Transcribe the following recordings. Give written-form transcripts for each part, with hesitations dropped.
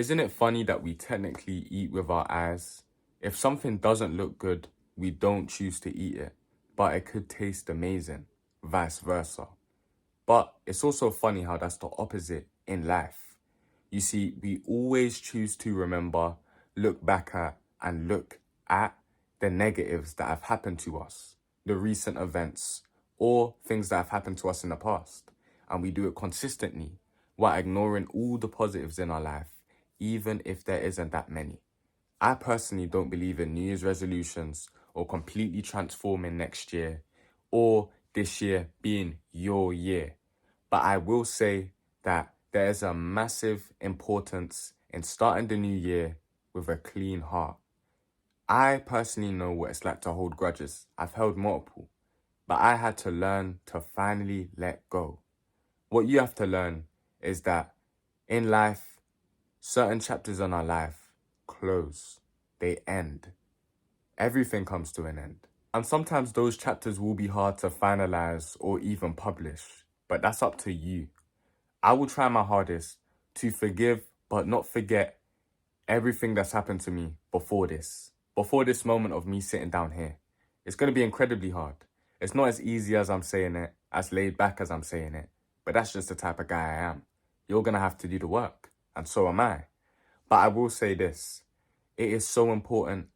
Isn't it funny that we technically eat with our eyes? If something doesn't look good, we don't choose to eat it, but it could taste amazing, vice versa. But it's also funny how that's the opposite in life. You see, we always choose to remember, look back at, and look at the negatives that have happened to us, the recent events, or things that have happened to us in the past. And we do it consistently while ignoring all the positives in our life, even if there isn't that many. I personally don't believe in New Year's resolutions or completely transforming next year or this year being your year. But I will say that there is a massive importance in starting the new year with a clean heart. I personally know what it's like to hold grudges. I've held multiple, but I had to learn to finally let go. What you have to learn is that in life, certain chapters in our life close, they end. Everything comes to an end. And sometimes those chapters will be hard to finalize or even publish, but that's up to you. I will try my hardest to forgive but not forget everything that's happened to me before this moment of me sitting down here. It's going to be incredibly hard. It's not as easy as I'm saying it, as laid back as I'm saying it, but that's just the type of guy I am. You're going to have to do the work, and so am I. But I will say this, it is so important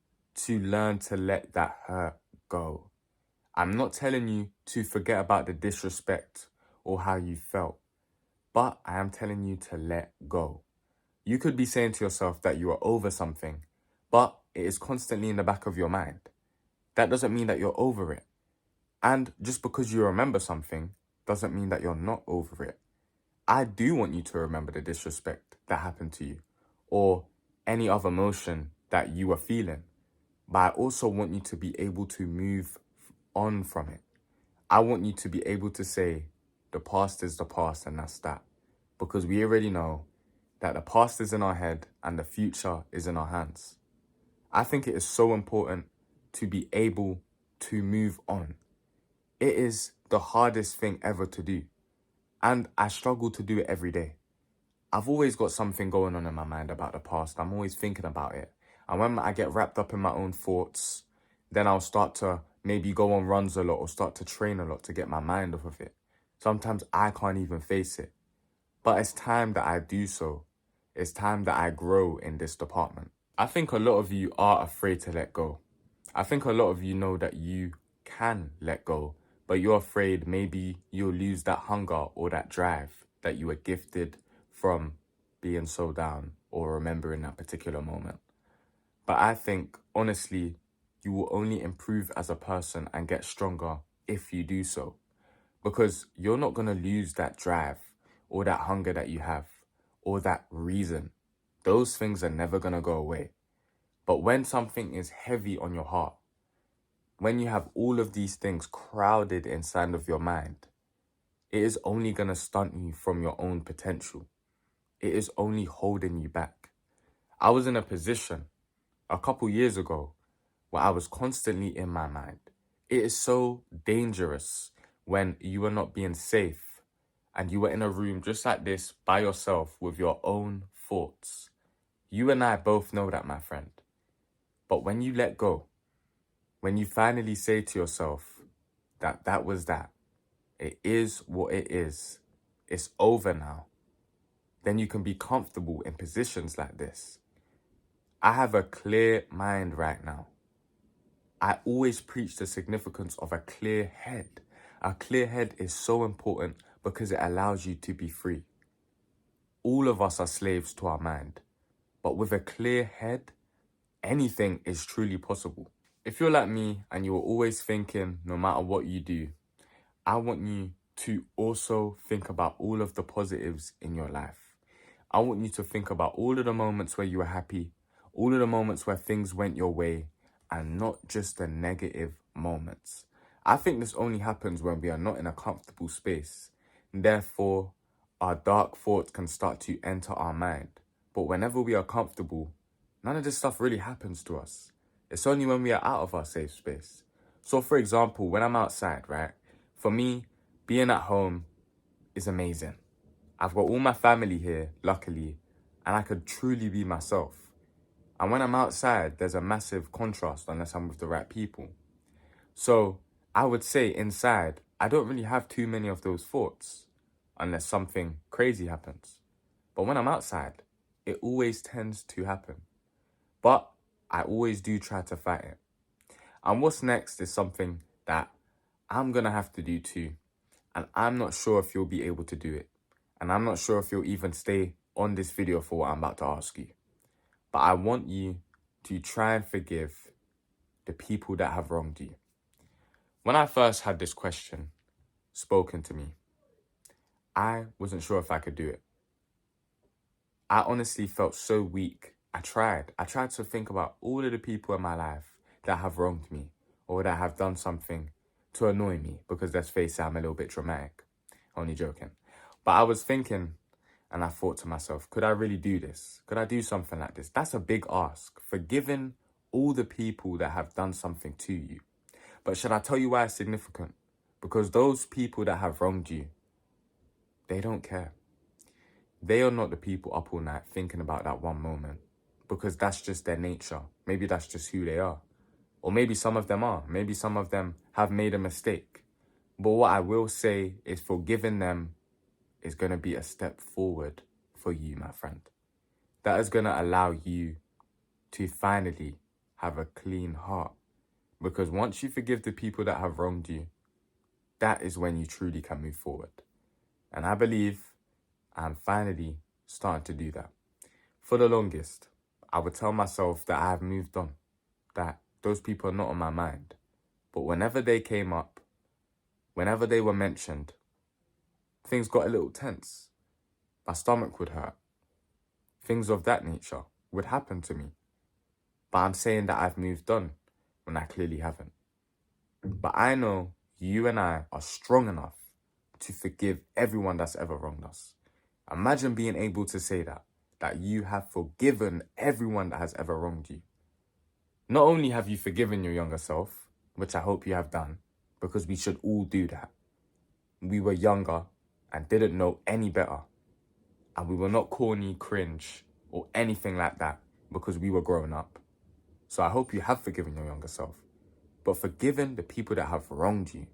to learn to let that hurt go. I'm not telling you to forget about the disrespect or how you felt, but I am telling you to let go. You could be saying to yourself that you are over something, but it is constantly in the back of your mind. That doesn't mean that you're over it. And just because you remember something doesn't mean that you're not over it. I do want you to remember the disrespect that happened to you or any other emotion that you were feeling. But I also want you to be able to move on from it. I want you to be able to say, the past is the past and that's that. Because we already know that the past is in our head and the future is in our hands. I think it is so important to be able to move on. It is the hardest thing ever to do. And I struggle to do it every day. I've always got something going on in my mind about the past. I'm always thinking about it. And when I get wrapped up in my own thoughts, then I'll start to maybe go on runs a lot or start to train a lot to get my mind off of it. Sometimes I can't even face it. But it's time that I do so. It's time that I grow in this department. I think a lot of you are afraid to let go. I think a lot of you know that you can let go, but you're afraid maybe you'll lose that hunger or that drive that you were gifted from being so down or remembering that particular moment. But I think, honestly, you will only improve as a person and get stronger if you do so. Because you're not going to lose that drive or that hunger that you have or that reason. Those things are never going to go away. But when something is heavy on your heart, when you have all of these things crowded inside of your mind, it is only going to stunt you from your own potential. It is only holding you back. I was in a position a couple years ago where I was constantly in my mind. It is so dangerous when you are not being safe and you are in a room just like this by yourself with your own thoughts. You and I both know that, my friend. But when you let go, when you finally say to yourself that that was that, it is what it is, it's over now, then you can be comfortable in positions like this. I have a clear mind right now. I always preach the significance of a clear head. A clear head is so important because it allows you to be free. All of us are slaves to our mind, but with a clear head, anything is truly possible. If you're like me and you're always thinking, no matter what you do, I want you to also think about all of the positives in your life. I want you to think about all of the moments where you were happy, all of the moments where things went your way, and not just the negative moments. I think this only happens when we are not in a comfortable space. Therefore, our dark thoughts can start to enter our mind. But whenever we are comfortable, none of this stuff really happens to us. It's only when we are out of our safe space. So for example, when I'm outside, right? For me, being at home is amazing. I've got all my family here, luckily, and I could truly be myself. And when I'm outside, there's a massive contrast unless I'm with the right people. So I would say inside, I don't really have too many of those thoughts unless something crazy happens. But when I'm outside, it always tends to happen. But I always do try to fight it. And what's next is something that I'm going to have to do too. And I'm not sure if you'll be able to do it. And I'm not sure if you'll even stay on this video for what I'm about to ask you. But I want you to try and forgive the people that have wronged you. When I first had this question spoken to me, I wasn't sure if I could do it. I honestly felt so weak. I tried to think about all of the people in my life that have wronged me or that have done something to annoy me, because let's face it, I'm a little bit dramatic. Only joking. But I was thinking and I thought to myself, could I really do this? Could I do something like this? That's a big ask. Forgiving all the people that have done something to you. But should I tell you why it's significant? Because those people that have wronged you, they don't care. They are not the people up all night thinking about that one moment, because that's just their nature. Maybe that's just who they are. Or maybe some of them are. Maybe some of them have made a mistake. But what I will say is forgiving them is going to be a step forward for you, my friend. That is going to allow you to finally have a clean heart. Because once you forgive the people that have wronged you, that is when you truly can move forward. And I believe I'm finally starting to do that. For the longest, I would tell myself that I have moved on, that those people are not on my mind. But whenever they came up, whenever they were mentioned, things got a little tense. My stomach would hurt. Things of that nature would happen to me. But I'm saying that I've moved on when I clearly haven't. But I know you and I are strong enough to forgive everyone that's ever wronged us. Imagine being able to say that you have forgiven everyone that has ever wronged you. Not only have you forgiven your younger self, which I hope you have done, because we should all do that. We were younger and didn't know any better. And we were not corny, cringe, or anything like that because we were grown up. So I hope you have forgiven your younger self. But forgiving the people that have wronged you,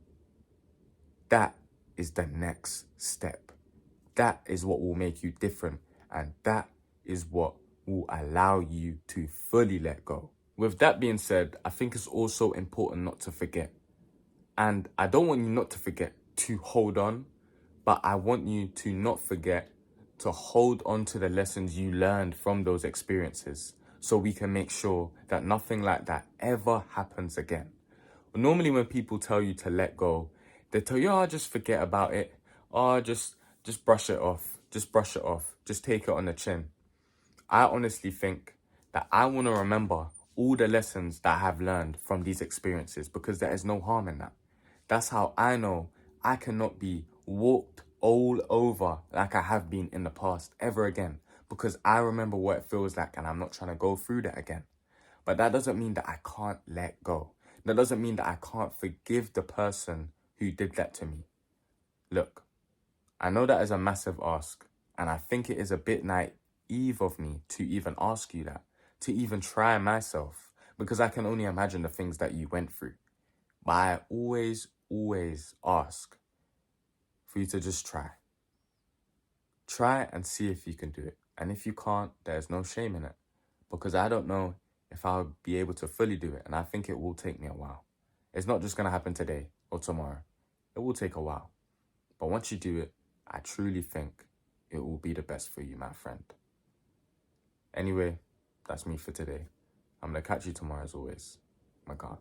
that is the next step. That is what will make you different. And that is what will allow you to fully let go. With that being said, I think it's also important not to forget. And I don't want you not to forget to hold on, but I want you to not forget to hold on to the lessons you learned from those experiences, so we can make sure that nothing like that ever happens again. Normally when people tell you to let go, they tell you, oh, just forget about it. Oh, just brush it off. Just brush it off. Just take it on the chin. I honestly think that I want to remember all the lessons that I have learned from these experiences, because there is no harm in that. That's how I know I cannot be walked all over like I have been in the past ever again, because I remember what it feels like and I'm not trying to go through that again. But that doesn't mean that I can't let go. That doesn't mean that I can't forgive the person who did that to me. Look, I know that is a massive ask, and I think it is a bit naive of me to even ask you that, to even try myself, because I can only imagine the things that you went through. But I always ask for you to just try. Try and see if you can do it. And if you can't, there's no shame in it, because I don't know if I'll be able to fully do it. And I think it will take me a while. It's not just going to happen today or tomorrow. It will take a while. But once you do it, I truly think it will be the best for you, my friend. Anyway, that's me for today. I'm going to catch you tomorrow as always. My God.